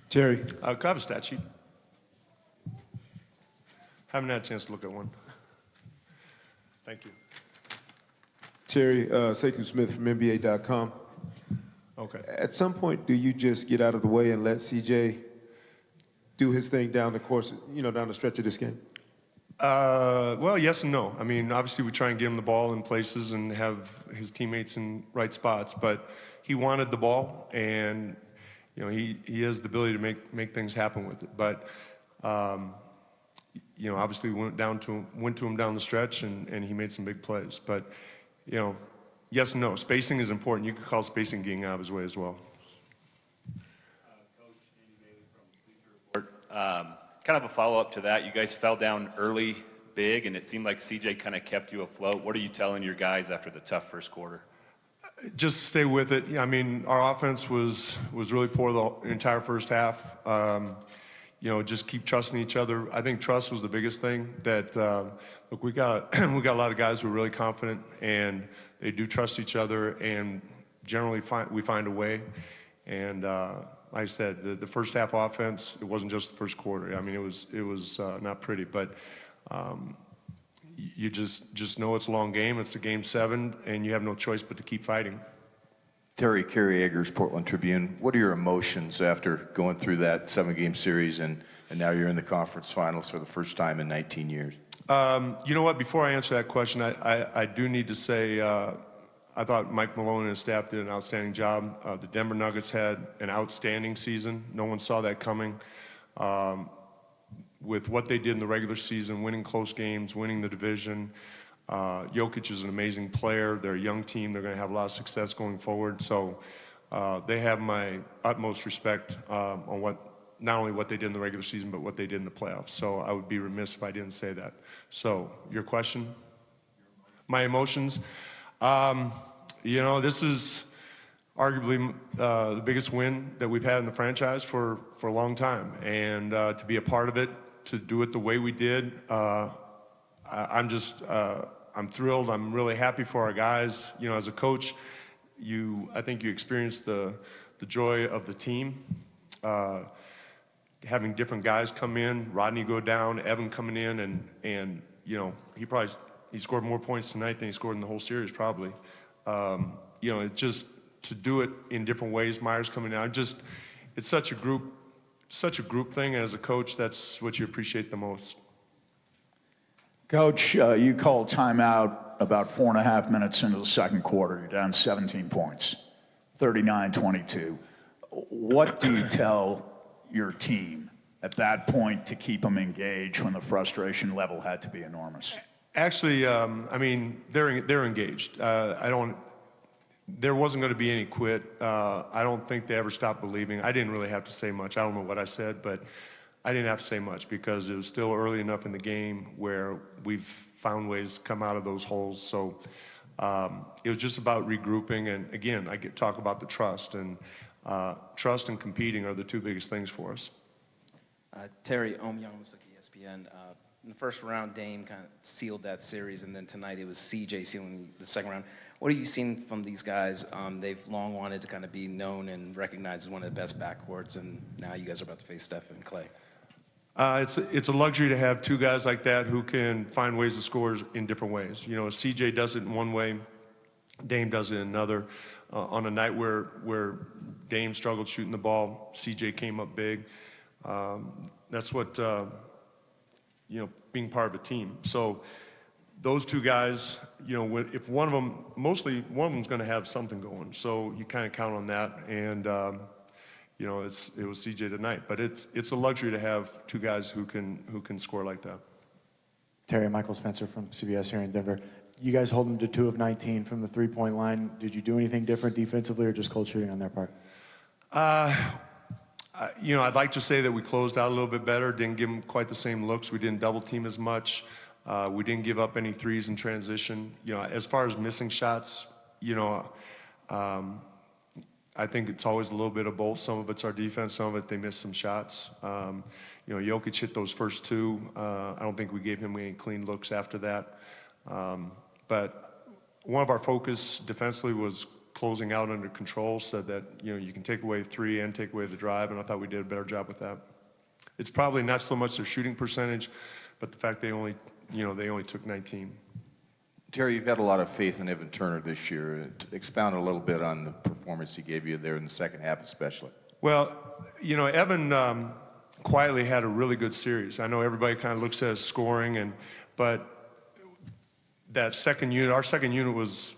Terry. Could I have a stat sheet? Haven't had a chance to look at one. Thank you. Terry, Sekou Smith from NBA.com. Okay. At some point, do you just get out of the way and let CJ do his thing down the course, down the stretch of this game? Well, yes and no. I mean, obviously we try and get him the ball in places and have his teammates in right spots, but he wanted the ball, and he has the ability to make things happen with it. But obviously we went to him down the stretch, and he made some big plays. But yes and no. Spacing is important. You could call spacing getting out of his way as well. Coach Andy Bailey from Bleacher Report. Kind of a follow-up to that. You guys fell down early, big, and it seemed like CJ kind of kept you afloat. What are you telling your guys after the tough first quarter? Just stay with it. I mean, our offense was really poor the entire first half. Just keep trusting each other. I think trust was the biggest thing. That look, we got a lot of guys who are really confident, and they do trust each other, and generally we find a way. And like I said, the first half offense, it wasn't just the first quarter. I mean, it was not pretty, but you just know it's a long game. It's a game 7, and you have no choice but to keep fighting. Terry, Kerry Eggers, Portland Tribune. What are your emotions after going through that 7-game series, and now you're in the conference finals for the first time in 19 years? You know what? Before I answer that question, I do need to say I thought Mike Malone and his staff did an outstanding job. The Denver Nuggets had an outstanding season. No one saw that coming. With what they did in the regular season, winning close games, winning the division. Jokic is an amazing player. They're a young team. They're going to have a lot of success going forward. So they have my utmost respect on not only what they did in the regular season, but what they did in the playoffs. So I would be remiss if I didn't say that. So your question? My emotions? This is arguably the biggest win that we've had in the franchise for a long time. And to be a part of it, to do it the way we did, I'm thrilled. I'm really happy for our guys. As a coach, I think you experience the joy of the team. Having different guys come in, Rodney go down, Evan coming in, and he scored more points tonight than he scored in the whole series probably. It just to do it in different ways. Myers coming out, it's such a group thing. And as a coach, that's what you appreciate the most. Coach, you called timeout about 4.5 minutes into the second quarter. You're down 17 points, 39-22. What do you tell your team at that point to keep them engaged when the frustration level had to be enormous? Actually, they're engaged. There wasn't going to be any quit. I don't think they ever stopped believing. I didn't really have to say much. I don't know what I said, but I didn't have to say much because it was still early enough in the game where we've found ways to come out of those holes. So it was just about regrouping. And again, I talk about the trust, and trust and competing are the two biggest things for us. Terry Youngmisuk, ESPN. In the first round, Dame kind of sealed that series, and then tonight it was CJ sealing the second round. What have you seen from these guys? They've long wanted to kind of be known and recognized as one of the best backcourts, and now you guys are about to face Steph and Clay. It's a luxury to have two guys like that who can find ways to score in different ways. CJ does it in one way, Dame does it in another. On a night where Dame struggled shooting the ball, CJ came up big. That's what being part of a team. So those two guys, if one of them, mostly one of them's going to have something going. So you kind of count on that, and it was CJ tonight. But it's a luxury to have two guys who can score like that. Terry, Michael Spencer from CBS here in Denver. You guys hold them to 2 of 19 from the three-point line. Did you do anything different defensively, or just cold shooting on their part? I'd like to say that we closed out a little bit better, didn't give them quite the same looks. We didn't double team as much. We didn't give up any threes in transition. As far as missing shots, I think it's always a little bit of both. Some of it's our defense, some of it they missed some shots. Jokic hit those first two. I don't think we gave him any clean looks after that. But one of our focus defensively was closing out under control, said that, you can take away 3 and take away the drive, and I thought we did a better job with that. It's probably not so much their shooting percentage, but the fact they only took 19. Terry, you've had a lot of faith in Evan Turner this year. Expound a little bit on the performance he gave you there in the second half especially. Well, Evan quietly had a really good series. I know everybody kind of looks at his scoring, but that second unit, our second unit was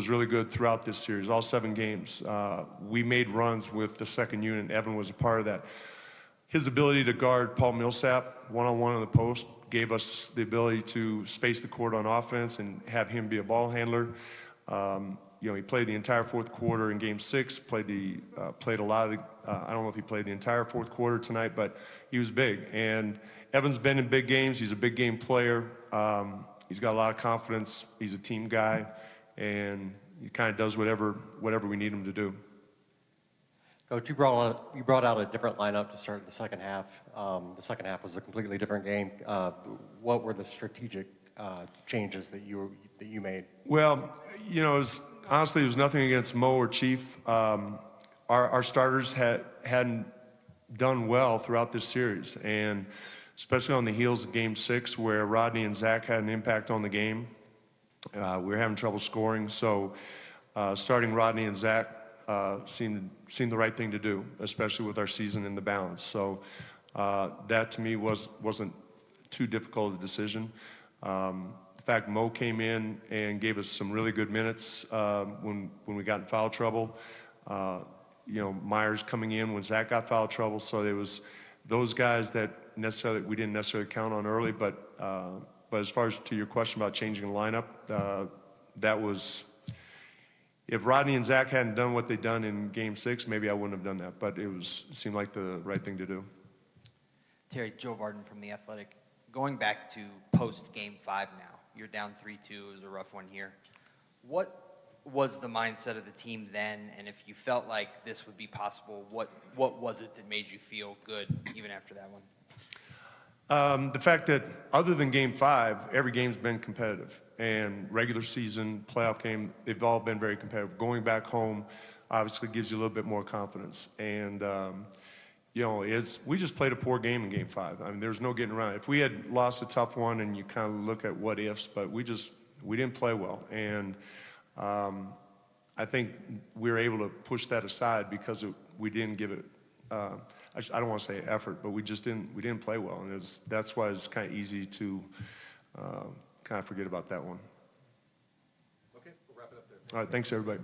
really good throughout this series, all 7 games. We made runs with the second unit, and Evan was a part of that. His ability to guard Paul Millsap one-on-one on the post gave us the ability to space the court on offense and have him be a ball handler. He played the entire fourth quarter in Game 6. Played a lot of. I don't know if he played the entire fourth quarter tonight, but he was big. And Evan's been in big games. He's a big game player. He's got a lot of confidence. He's a team guy, and he kind of does whatever we need him to do. Coach, you brought out a different lineup to start the second half. The second half was a completely different game. What were the strategic changes that you made? Well, honestly, it was nothing against Mo or Chief. Our starters hadn't done well throughout this series, and especially on the heels of Game 6, where Rodney and Zach had an impact on the game. We were having trouble scoring, so starting Rodney and Zach seemed the right thing to do, especially with our season in the balance. So that to me wasn't too difficult a decision. In fact, Mo came in and gave us some really good minutes when we got in foul trouble. Myers coming in when Zach got foul trouble. So there was those guys that we didn't necessarily count on early. But as far as to your question about changing the lineup, that was. If Rodney and Zach hadn't done what they'd done in Game 6, maybe I wouldn't have done that. But it seemed like the right thing to do. Terry, Joe Varden from The Athletic. Going back to post Game 5 now, you're down 3-2. It was a rough one here. What was the mindset of the team then? And if you felt like this would be possible, what was it that made you feel good even after that one? The fact that other than Game 5, every game's been competitive. And regular season, playoff game, they've all been very competitive. Going back home obviously gives you a little bit more confidence. And, we just played a poor game in Game 5. I mean, there's no getting around it. If we had lost a tough one and you kind of look at what ifs, but we didn't play well. And I think we were able to push that aside because we didn't give it, I don't want to say effort, but we didn't play well. And that's why it's kind of easy to kind of forget about that one. Okay, we'll wrap it up there. All right, thanks everybody.